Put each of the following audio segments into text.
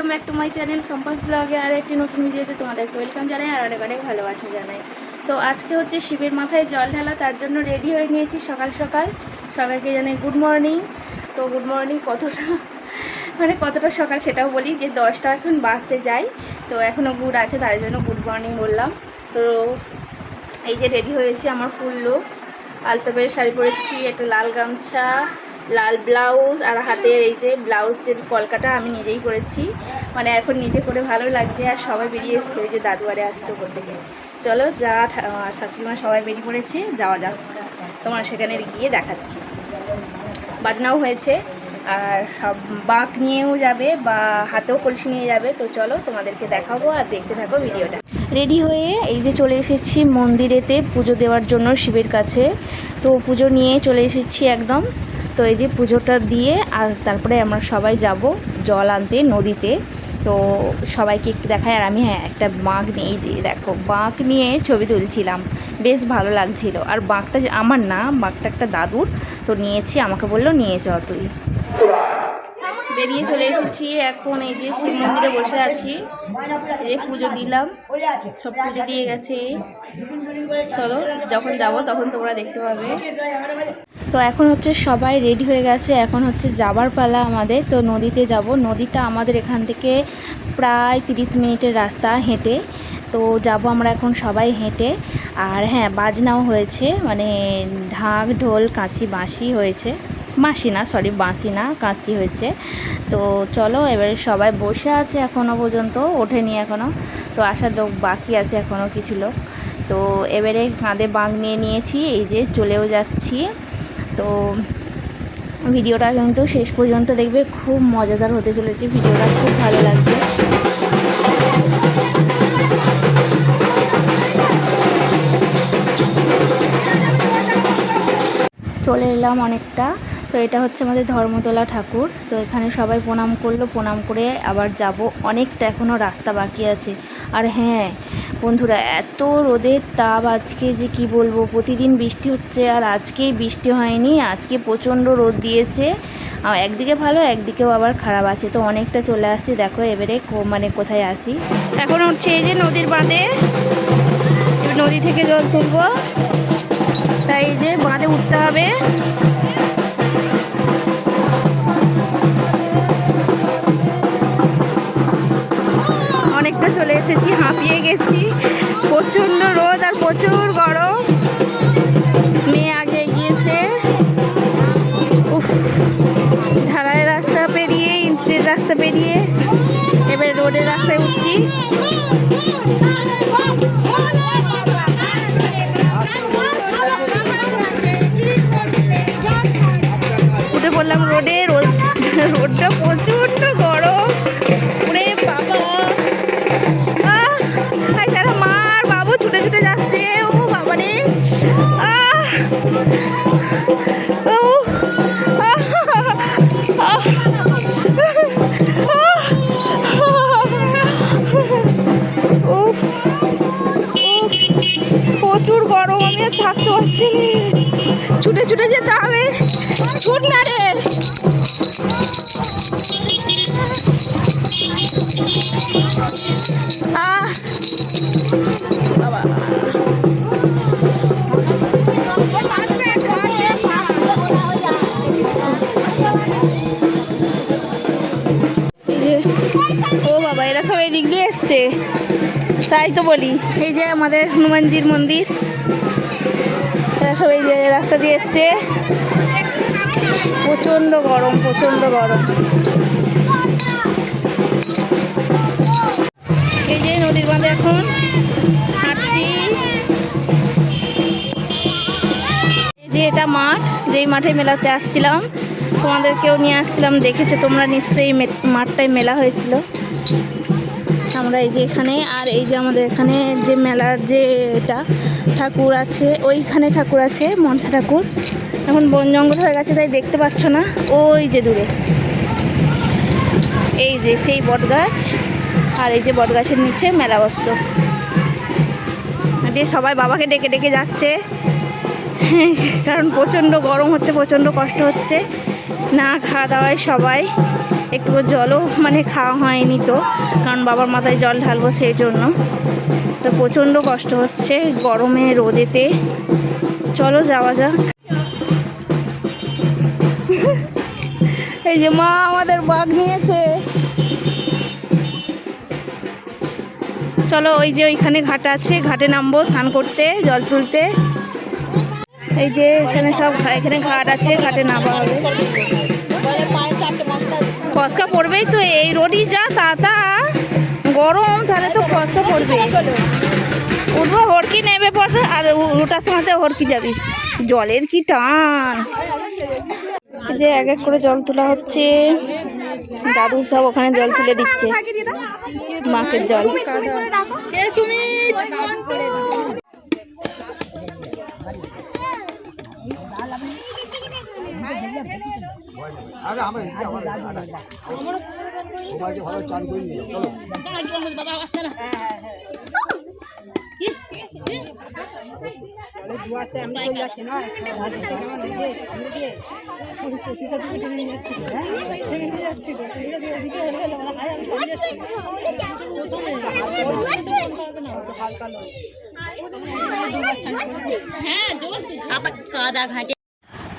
Back to my channel সম্পাস ব্লগে আর একটি নতুন ভিডিওতে তোমাদেরকে ওয়েলকাম জানাই আর অনেক অনেক ভালোবাসা জানাই। তো আজকে হচ্ছে শিবের মাথায় জল ঢালা, তার জন্য রেডি হয়ে নিয়েছি সকাল সকাল। সবাইকে জানাই গুড মর্নিং। তো গুড মর্নিং কতটা সকাল সেটাও বলি, যে 10টা এখন বাজতে যাই, তো এখনও গুড আছে, তার জন্য গুড মর্নিং বললাম। তো এই যে রেডি হয়েছি, আমার ফুল লুক, আলতা পেরে শাড়ি পরেছি, একটা লাল গামছা, লাল ব্লাউজ, আর হাতের এই যে ব্লাউজের কলকাটা আমি নিজেই করেছি, মানে এখন নিজে করে ভালো লাগছে। আর সবাই বেরিয়ে এসছে, ওই যে দাদুয়ারে আসতো ওপর থেকে। চলো যা শাশুড়িমা সবাই বেরিয়ে পড়েছে, যাওয়া যাক, তোমার সেখানে গিয়ে দেখাচ্ছি। বাজনাও হয়েছে, আর সব বাঁক নিয়েও যাবে বা হাতেও কলসি নিয়ে যাবে। তো চলো তোমাদেরকে দেখাবো আর দেখতে থাকো ভিডিওটা। রেডি হয়ে এই যে চলে এসেছি মন্দিরেতে পুজো দেওয়ার জন্য শিবের কাছে। তো পুজো নিয়ে চলে এসেছি একদম। তো এই যে পুজোটা দিয়ে আর তারপরে আমরা সবাই যাব জল আনতে নদীতে। তো সবাইকে একটু দেখায়, আর আমি একটা বাঁক নিয়েই দিয়ে দেখো, বাঁক নিয়ে ছবি তুলছিলাম, বেশ ভালো লাগছিল। আর বাঁকটা আমার না, বাঁকটা একটা দাদুর, তো নিয়েছি, আমাকে বললো নিয়ে চ তুই। বেরিয়ে চলে এসেছি এখন, এই যে শিব মন্দিরে বসে আছি, এই যে পুজো দিলাম, সব পুজো দিয়ে গেছে। চলো যখন যাব তখন তোমরা দেখতে পাবে। তো এখন হচ্ছে সবাই রেডি হয়ে গেছে, এখন হচ্ছে যাবার পালা আমাদের। তো নদীতে যাব, নদীটা আমাদের এখান থেকে প্রায় 30 মিনিটের রাস্তা হেঁটে। তো যাব আমরা এখন সবাই হেঁটে। আর হ্যাঁ, বাজনাও হয়েছে, মানে ঢাক ঢোল কাঁসি বাঁশি হয়েছে, বাঁশি না সরি বাঁশি না কাঁসি হয়েছে। তো চলো এবারে সবাই বসে আছে, এখনও পর্যন্ত ওঠেনি এখনও, তো আসার লোক বাকি আছে এখনও কিছু লোক। তো এবারে কাঁধে বাঁক নিয়ে নিয়েছি, এই যে চলেও যাচ্ছি। তো ভিডিওটা কিন্তু শেষ পর্যন্ত দেখবে, খুব মজাদার হতে চলেছে ভিডিওটা, খুব ভালো লাগবে। চলে এলাম অনেকটা। তো এটা হচ্ছে আমাদের ধর্মতলা ঠাকুর। তো এখানে সবাই প্রণাম করলো, প্রণাম করে আবার যাব, অনেকটা এখনও রাস্তা বাকি আছে। আর হ্যাঁ বন্ধুরা, এত রোদের তাপ আজকে যে কি বলবো, প্রতিদিন বৃষ্টি হচ্ছে আর আজকেই বৃষ্টি হয়নি, আজকে প্রচণ্ড রোদ দিয়েছে। একদিকে ভালো একদিকেও আবার খারাপ আছে। তো অনেকটা চলে আসছি, দেখো এবারে মানে কোথায় আসি। এখন হচ্ছে এই যে নদীর বাঁধে, নদী থেকে জল তুলবো, তাই এই যে বাঁধে উঠতে হবে। অনেকটা চলে এসেছি, হাঁপিয়ে গেছি, প্রচণ্ড রোদ আর প্রচুর গরম। মেয়ে আগে এগিয়েছে, উফ, ঢালাই রাস্তা পেরিয়ে, ইঞ্চির রাস্তা পেরিয়ে এবার রোডের রাস্তায় উঠছি। উঠে পড়লাম রোডে, রোডটা প্রচণ্ড গরম, ওরে বাবা, তারা মার বাবু ছুটে ছুটে যাচ্ছে, ও বাবা রে, প্রচুর গরম, আমি আর থাকতে পারছি না, ছুটে ছুটে যেতে হবে, ছুট না রে। বাবা ও বাবা, এরা সব এই দিক দিয়ে এসছে, তাই তো বলি। এই যে আমাদের হনুমানজির মন্দির, এরা সব এই যে রাস্তা দিয়ে এসছে, প্রচণ্ড গরম প্রচণ্ড গরম। এই যে নদীর বাঁধে এখন হাঁটছি। এই যে এটা মাঠ, যেই মাঠে মেলাতে আসছিলাম, তোমাদেরকেও নিয়ে আসছিলাম, দেখেছো তোমরা নিশ্চয়ই, মাঠটায় মেলা হয়েছিল। আমরা এই যে এখানে, আর এই যে আমাদের এখানে যে মেলার যে এটা ঠাকুর আছে, ওইখানে ঠাকুর আছে মনসা ঠাকুর। এখন বন জঙ্গল হয়ে গেছে তাই দেখতে পাচ্ছ না, ওই যে দূরে এই যে সেই বটগাছ, আর এই যে বটগাছের নিচে মেলা বসত। দিয়ে সবাই বাবাকে ডেকে ডেকে যাচ্ছে, কারণ প্রচণ্ড গরম হচ্ছে, প্রচণ্ড কষ্ট হচ্ছে, না খাওয়া দাওয়ায় সবাই একটু জলও মানে খাওয়া হয়নি, তো কারণ বাবার মাথায় জল ঢালবো সেই জন্য। তো প্রচণ্ড কষ্ট হচ্ছে গরমে রোদেতে। চলো যাওয়া যাক। এই যে মা আমাদের বাঘ নিয়েছে। চলো ওই যে ওইখানে ঘাট আছে, ঘাটে নামবো স্নান করতে, জল তুলতে। এই যে এখানে সব এখানে ঘাট আছে, ঘাটে নামা হবে। ফসকা পড়বেই তো, এই রোডই যা তাতা গরম, তাহলে তো ফসকা পড়বে। উঠবো হরকি নেবে পড়বে, আর ওটার সময় হরকি যাবি। জলের কি টান! যে এক এক করে জল তোলা হচ্ছে, দাদু সব ওখানে জল তুলে দিচ্ছে, মাকের জল।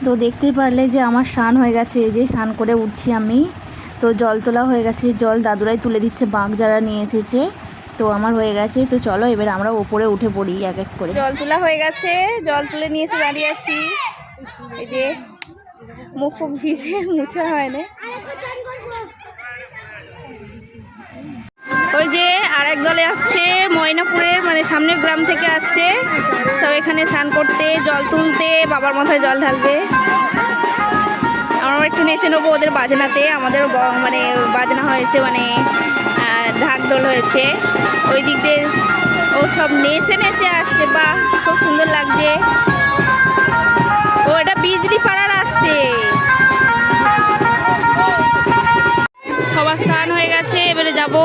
তো দেখতেই পারলে যে আমার স্নান হয়ে গেছে, এই যে স্নান করে উঠছি আমি। তো জল তোলা হয়ে গেছে, জল দাদুরাই তুলে দিচ্ছে, বাঁক যারা নিয়ে এসেছে। তো আমার হয়ে গেছে, তো চলো এবার আমরা ওপরে উঠে পড়ি এক এক করে। জল তোলা হয়ে গেছে, জল তুলে নিয়ে এসে দাঁড়িয়ে আছি। এই যে মুখ ফুক ভিজে, মুছা হয় না। ওই যে আর এক দলে আসছে ময়নাপুরের, মানে সামনের গ্রাম থেকে আসছে সব এখানে স্নান করতে, জল তুলতে, বাবার মাথায় জল ঢালবে। আমরা একটু নেচে নেবো ওদের বাজনাতে। আমাদের মানে বাজনা হয়েছে, মানে ঢাক ঢোল হয়েছে ওই দিক দিয়ে, ও সব নেচে নেচে আসছে। বাহ, খুব সুন্দর লাগছে। ও এটা বিজলি পাড়ার আসছে। সবার স্নান হয়ে গেছে, এবারে যাবো।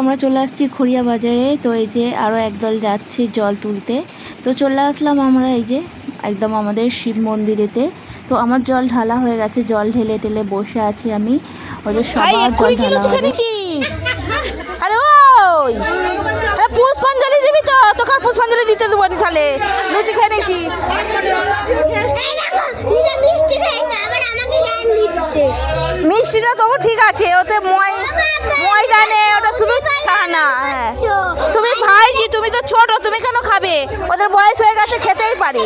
আমরা চলে আসছি খড়িয়া বাজারে। তো এই যে আরও একদল যাচ্ছে জল তুলতে। তো চলে আসলাম আমরা এই যে একদম আমাদের শিব মন্দিরেতে। তো আমার জল ঢালা হয়ে গেছে, জল ঢেলে টেলে বসে আছি আমি। ওদের সবার জল ঢালা হবে। আরে ওই পুষ্পাঞ্জলি দিবি তো? তোকে আর পুষ্পাঞ্জলি দিতে দেবো নি, তাহলে লুচি খেয়ে নিয়েছিস। মিষ্টিটা তবু ঠিক আছে, ওতে ময়দা নেই, ওটা শুধু ছানা। হ্যাঁ, তুমি ভাইজি, তুমি তো ছোট, তুমি কেন খাবে? ওদের বয়স হয়ে গেছে, খেতেই পারে।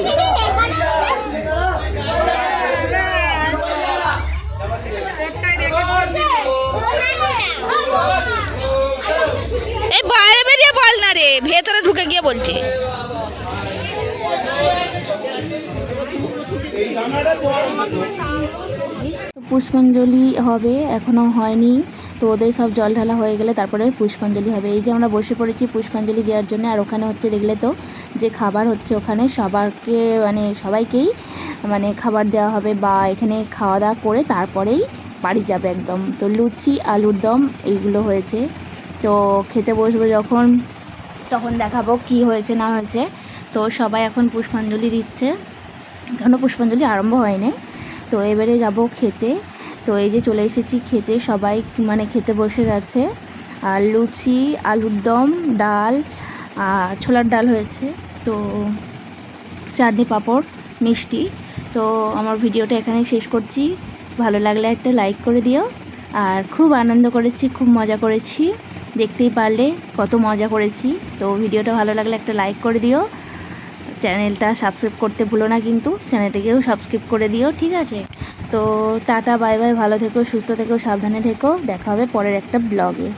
এই বাইরে বেরিয়ে বল না রে, ভেতরে ঢুকে গিয়ে বলছে। পুষ্পাঞ্জলি হবে, এখনো হয়নি। তো ওদের সব জল ঢালা হয়ে গেলে তারপরে পুষ্পাঞ্জলি হবে। এই যে আমরা বসে পড়েছি পুষ্পাঞ্জলি দেওয়ার জন্য। আর ওখানে হচ্ছে দেখলে তো যে খাবার হচ্ছে, ওখানে সবাইকে মানে সবাইকেই মানে খাবার দেওয়া হবে, বা এখানে খাওয়া দাওয়া করে তারপরেই বাড়ি যাবে একদম। তো লুচি, আলুর দম এইগুলো হয়েছে। তো খেতে বসবো যখন, তখন দেখাবো কি হয়েছে না হয়েছে। তো সবাই এখন পুষ্পাঞ্জলি দিচ্ছে, এখনও পুষ্পাঞ্জলি আরম্ভ হয়নি। তো এবারে যাব খেতে। তো এই যে চলে এসেছি খেতে, সবাই মানে খেতে বসে গেছে। আর লুচি, আলুর দম, ডাল আর ছোলার ডাল হয়েছে, তো চাটনি, পাঁপড়, মিষ্টি। তো আমার ভিডিওটা এখানেই শেষ করছি। ভালো লাগলে একটা লাইক করে দিও। আর খুব আনন্দ করেছি, খুব মজা করেছি, দেখতেই পারলে কত মজা করেছি। তো ভিডিওটা ভালো লাগলে একটা লাইক করে দিও, চ্যানেলটা সাবস্ক্রাইব করতে ভুলো না, কিন্তু চ্যানেলটাকেও সাবস্ক্রাইব করে দিও, ঠিক আছে? তো টাটা, বাই বাই, ভালো থেকো, সুস্থ থেকো, সাবধানে থেকো, দেখা হবে পরের একটা ব্লগে।